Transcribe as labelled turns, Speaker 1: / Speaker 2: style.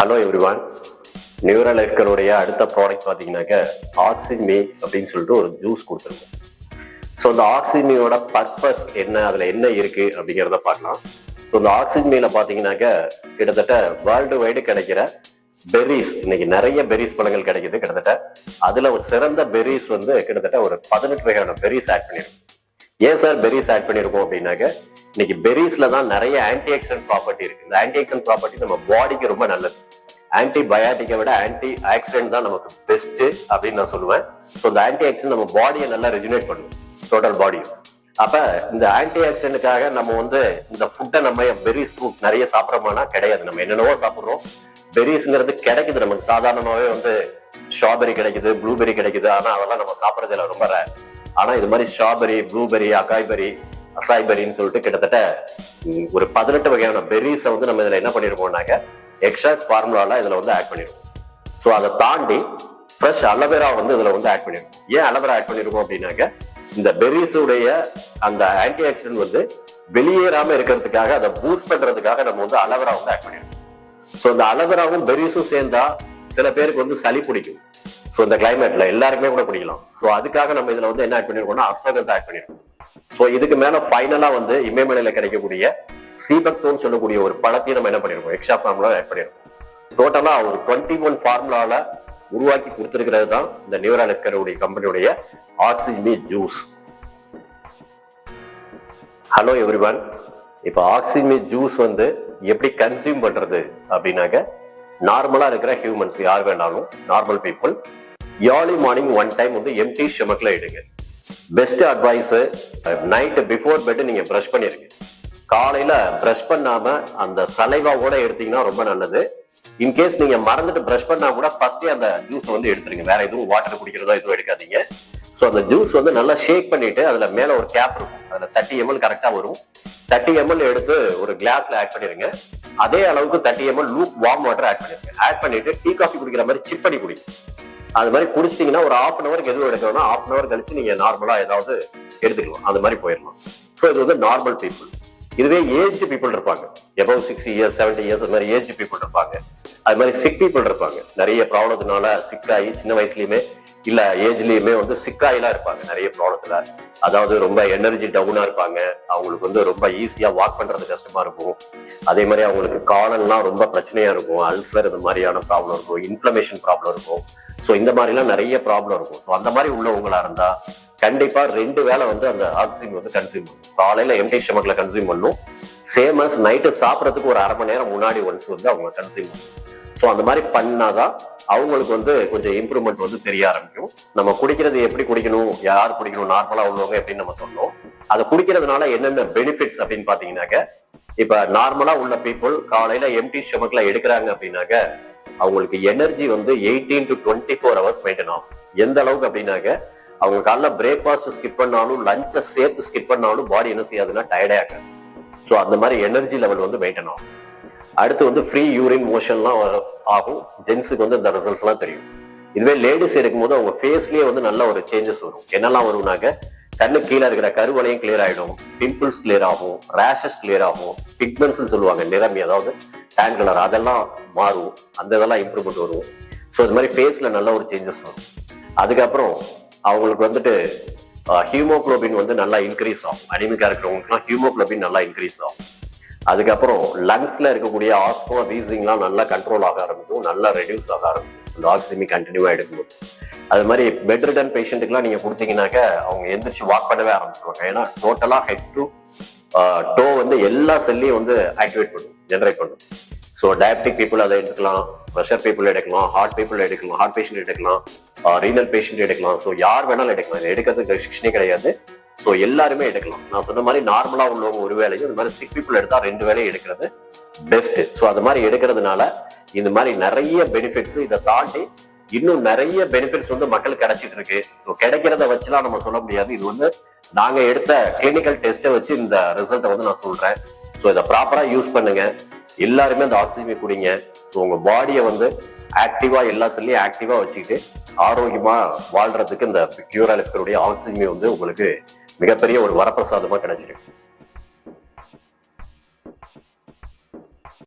Speaker 1: Hello everyone. Neural லைஃப்கருடைய அடுத்த product பார்த்தீங்கன்னாக்க ஆக்சிமி அப்படின்னு சொல்லிட்டு ஒரு ஜூஸ் கொடுத்துருக்கோம். ஸோ இந்த ஆக்சிமியோட பர்பஸ் என்ன, அதில் என்ன இருக்கு அப்படிங்கிறத பார்க்கலாம். ஸோ இந்த ஆக்சிமியில் பார்த்தீங்கன்னாக்க கிட்டத்தட்ட வேர்ல்டு வைடு கிடைக்கிற பெர்ரிஸ், இன்னைக்கு நிறைய பெர்ரிஸ் பழங்கள் கிடைக்குது. கிட்டத்தட்ட அதில் ஒரு சிறந்த பெர்ரிஸ் வந்து கிட்டத்தட்ட ஒரு 18 வகையான பெர்ரிஸ் ஆட் பண்ணியிருக்கோம். ஏன் சார் பெர்ரிஸ் ஆட் பண்ணியிருக்கோம் அப்படின்னாக்க இன்னைக்கு பெர்ரிஸ்ல தான் நிறைய ஆன்டி ஆக்சிடென்ட் ப்ராப்பர்ட்டி இருக்கு. இந்த ஆன்டி ஆக்சிடென்ட் ப்ராப்பர்ட்டி நம்ம பாடிக்கு ரொம்ப நல்லது. ஆன்டிபயாட்டிக்கை விட ஆன்டி ஆக்சிடென்ட் தான் நமக்கு பெஸ்ட் அப்படின்னு நான் சொல்லுவேன். ஸோ இந்த ஆன்டி ஆக்சிடென்ட் நம்ம பாடியை நல்லா ரெஜுனேட் பண்ணும், டோட்டல் பாடியும். அப்ப இந்த ஆன்டி ஆக்சிடென்ட்டுக்காக நம்ம வந்து இந்த ஃபுட்டை நம்ம பெர்ரிஸ் ஃப்ரூட் நிறைய சாப்பிட்றோம்னா கிடையாது. நம்ம என்னென்னவோ சாப்பிட்றோம். பெர்ரிஸ்ங்கிறது கிடைக்குது நமக்கு சாதாரணமாகவே வந்து ஸ்ட்ராபெரி கிடைக்குது, ப்ளூபெரி கிடைக்குது. ஆனா அதெல்லாம் நம்ம சாப்பிட்றதுல ரொம்ப ரேர். ஆனா இது மாதிரி ஸ்ட்ராபெரி, ப்ளூபெரி, அசாய்பெரின்னு சொல்லிட்டு கிட்டத்தட்ட ஒரு 18 வகையான பெர்ரிஸை வந்து நம்ம இதுல என்ன பண்ணிருக்கோம்னாக்க எக்ஸ்ட்ராக்ட் ஃபார்முலால இதுல வந்து ஆட் பண்ணிருக்கோம். ஸோ அதை தாண்டி ஃப்ரெஷ் அலோவேரா வந்து இதுல வந்து ஆட் பண்ணிருக்கோம். ஏன் அலோவேரா ஆட் பண்ணிருக்கோம் அப்படின்னாக்க இந்த பெர்ரிஸுடைய அந்த ஆன்டி ஆக்சிடென்ட் வந்து வெளியேறாம இருக்கிறதுக்காக, அதை பூஸ்ட் பண்றதுக்காக நம்ம வந்து அலோவேரா வந்து ஆட் பண்ணிருக்கோம். ஸோ இந்த அலோவேராவும் பெர்ரிஸும் சேர்ந்தா சில பேருக்கு வந்து சளி பிடிக்கும். ஸோ இந்த கிளைமேட்ல எல்லாருக்குமே கூட பிடிக்கலாம். ஸோ அதுக்காக நம்ம இதுல வந்து என்ன ஆட் பண்ணிருக்கோம்னா அஸ்வகந்தா ஆட் பண்ணிருக்கோம். ஸோ இதுக்கு மேல ஃபைனலா வந்து இமயமலையில கிடைக்கக்கூடிய சீபக்தோன்னு சொல்லக்கூடிய ஒரு பழத்தையும் நம்ம என்ன பண்ணிருக்கோம், எக்ஸ்ட்ரா ஃபார்முலா ஆட் பண்ணிருக்கோம். டோட்டலா ஒரு 21 ஃபார்முலால உருவாக்கி கொடுத்திருக்கிறது தான் இந்த நியூரல் லைஃப்கருடைய கம்பெனியுடைய ஆக்சிமி ஜூஸ். Hello everyone. இப்போ ஆக்சிமி ஜூஸ் வந்து எப்படி கன்சியூம் பண்றது அப்படின்னாக்க நார்மலா இருக்கிற ஹியூமன்ஸ் யார் வேணாலும், normal people early morning 1 time வந்து எம்டி ஸ்டொமக்ல எடுங்க. Best advice, night before bed நீங்க பிரஷ் பண்ணிருங்க. காலையில பிரஷ் பண்ணாம அந்த சலைவாவோட எடுத்தீங்கன்னா ரொம்ப நல்லது. இன்கேஸ் நீங்க மறந்துட்டு பிரஷ் பண்ணா கூட ஃபர்ஸ்டே அந்த ஜூஸ் வந்து எடுத்துருங்க. வேற எதுவும் வாட்டர் குடிக்கிறதோ எதுவும் எடுக்காதீங்க. ஸோ அந்த ஜூஸ் வந்து நல்லா ஷேக் பண்ணிட்டு அதுல மேல ஒரு கேப் இருக்கும், அதுல 30 ml கரெக்டா வரும். 30 ml எடுத்து ஒரு கிளாஸ்ல ஆட் பண்ணிருங்க. அதே அளவுக்கு 30 ml lukewarm water add பண்ணிருங்க. ஆட் பண்ணிட்டு டீ காஃபி குடிக்கிற மாதிரி சிப் பண்ணி குடிங்க. அது மாதிரி குடிச்சிட்டீங்கன்னா ஒரு 1/2 hour எதுவும் எடுக்கணும்னா 1/2 hour கழிச்சு நீங்க நார்மலா ஏதாவது எடுத்துக்கலாம், அது மாதிரி போயிடலாம். ஸோ இது வந்து நார்மல் பீப்புள். இதுவே ஏஜ்டு பீப்புள் இருப்பாங்க, எபவ் 60 years 70 years அது மாதிரி ஏஜ்டு பீப்புள் இருப்பாங்க. அது மாதிரி சிக் பீப்புள் இருப்பாங்க, நிறைய ப்ராப்ளத்தினால சிக்காகி சின்ன வயசுலயுமே இல்ல ஏஜ்லயுமே வந்து சிக்காயிலாம் இருப்பாங்க நிறைய ப்ராப்ளத்துல. அதாவது ரொம்ப எனர்ஜி டவுனா இருப்பாங்க, அவங்களுக்கு வந்து ரொம்ப ஈஸியா வாக் பண்றது கஷ்டமா இருக்கும். அதே மாதிரி அவங்களுக்கு காலெல்லாம் ரொம்ப பிரச்சனையா இருக்கும், அல்சர் இந்த மாதிரியான ப்ராப்ளம் இருக்கும், இன்ஃப்ளமேஷன் ப்ராப்ளம் இருக்கும். ஸோ இந்த மாதிரி எல்லாம் நிறைய ப்ராப்ளம் இருக்கும். ஸோ அந்த மாதிரி உள்ளவங்களா இருந்தா கண்டிப்பா 2 வேளை வந்து அந்த ஆக்சிஜன் வந்து கன்சியூம் பண்ணும். காலையில எம்டி ஸ்டொமக்ல கன்சியூம் பண்ணும். சேம் அஸ் நைட்டு சாப்பிடறதுக்கு ஒரு 1/2 மணி நேரம் முன்னாடி ஒன்ஸ் வந்து அவங்க கன்சியூம் பண்ணும். ஸோ அந்த மாதிரி பண்ணாதான் அவங்களுக்கு வந்து கொஞ்சம் இம்ப்ரூவ்மெண்ட் வந்து தெரிய ஆரம்பிக்கும். நம்ம குடிக்கிறது எப்படி குடிக்கணும், யார் குடிக்கணும், நார்மலா உள்ளவங்க எப்படின்னு நம்ம சொன்னோம். அதை குடிக்கிறதுனால என்னென்ன பெனிஃபிட்ஸ் அப்படின்னு பாத்தீங்கன்னாக்க, இப்ப நார்மலா உள்ள பீப்புள் காலையில எம்டி ஸ்டொமக்ல எடுக்கிறாங்க அப்படின்னாக்க அவங்களுக்கு எனர்ஜி வந்து 18 to 24 hours மெயின்டைன் ஆகும். எந்த அளவுக்கு அப்படின்னாக்க அவங்க காலைல பிரேக்ஃபாஸ்ட் ஸ்கிப் பண்ணாலும் லஞ்சை சேர்த்து ஸ்கிப் பண்ணாலும் பாடி என்ன செய்யாதுன்னா டயர்டே ஆகாது. ஸோ அந்த மாதிரி எனர்ஜி லெவல் வந்து மெயின்டைன் ஆகும். அடுத்து வந்து ஃப்ரீ யூரின் மோஷன்லாம் ஆகும். ஜென்ஸுக்கு வந்து இந்த ரிசல்ட்ஸ் எல்லாம் தெரியும். இதுவே லேடிஸ் எடுக்கும்போது அவங்க ஃபேஸ்லயே வந்து நல்ல ஒரு சேஞ்சஸ் வரும். என்னெல்லாம் வரும்னாக்க கண்ணு கீழே இருக்கிற கருவளையும் கிளியர் ஆயிடும், பிம்பிள்ஸ் கிளியர் ஆகும், ரேஷஸ் கிளியர் ஆகும், பிக்மெண்ட்ஸ் சொல்லுவாங்க நிறமி, அதாவது டேன் கலர், அதெல்லாம் மாறும். அந்த இதெல்லாம் இம்ப்ரூவ்மெண்ட் வரும். ஸோ இது மாதிரி ஃபேஸ்ல நல்ல ஒரு சேஞ்சஸ் வரும். அதுக்கப்புறம் அவங்களுக்கு வந்துட்டு ஹீமோகுளோபின் வந்து நல்லா இன்க்ரீஸ் ஆகும். அனிமிக்கா இருக்கிறவங்களுக்குலாம் ஹீமோகுளோபின் நல்லா இன்க்ரீஸ் ஆகும். அதுக்கப்புறம் லங்ஸ்ல இருக்கக்கூடிய ஆஸ்மா, வீசிங்லாம் நல்லா கண்ட்ரோல் ஆக ஆரம்பிக்கும், நல்லா ரெடியூஸ் ஆக ஆரம்பிக்கும் இந்த ஆக்சிமி கண்டினியூவா எடுக்கும்போது. அது மாதிரி பெட் ரிட்டன் பேஷண்ட்டுக்குலாம் நீங்க கொடுத்தீங்கன்னாக்க அவங்க எந்திரிச்சு வாக் பண்ணவே ஆரம்பிச்சுருவாங்க. ஏன்னா டோட்டலா ஹெட் டு டோ வந்து எல்லா செல்லையும் வந்து ஆக்டிவேட் பண்ணும், ஜென்ரேட் பண்ணும். ஸோ டயபெட்டிக் பீப்புள் அதை எடுத்துக்கலாம், ப்ரெஷர் பீப்புள் எடுக்கலாம், ஹார்ட் பீப்புள் எடுக்கலாம், ஹார்ட் பேஷண்ட் எடுக்கலாம், ரீனல் பேஷண்ட் எடுக்கலாம். ஸோ யார் வேணாலும் எடுக்கலாம், இது எடுக்கிறதுக்கு ரெஸ்ட்ரிக்ஷனே கிடையாது. ஸோ எல்லாருமே எடுக்கலாம். நான் சொன்ன மாதிரி நார்மலா உள்ளவங்க ஒரு வேலையும், இந்த மாதிரி சிக் பீப்புள் எடுத்தா 2 வேலையும் எடுக்கிறது பெஸ்ட். ஸோ அது மாதிரி எடுக்கிறதுனால இந்த மாதிரி நிறைய பெனிஃபிட்ஸ், இதை தாண்டி இன்னும் நிறைய பெனிஃபிட்ஸ் வந்து மக்களுக்கு கிடைச்சிட்டு இருக்கு. ஸோ கிடைக்கிறத வச்சுலாம் நம்ம சொல்ல முடியாது. இது வந்து நாங்க எடுத்த கிளினிக்கல் டெஸ்ட்டை வச்சு இந்த ரிசல்ட்டை வந்து நான் சொல்றேன். ஸோ இதை ப்ராப்பரா யூஸ் பண்ணுங்க. எல்லாருமே அந்த ஆக்சிஜன் குடிங்க. ஸோ உங்க பாடியை வந்து ஆக்டிவா, எல்லா செல்லையும் ஆக்டிவா வச்சுக்கிட்டு ஆரோக்கியமா வாழ்றதுக்கு இந்த நியூரல் லைஃப்கருடைய ஆக்சிஜன் வந்து உங்களுக்கு மிகப்பெரிய ஒரு வரப்பிரசாதமா கிடைச்சிருக்கு.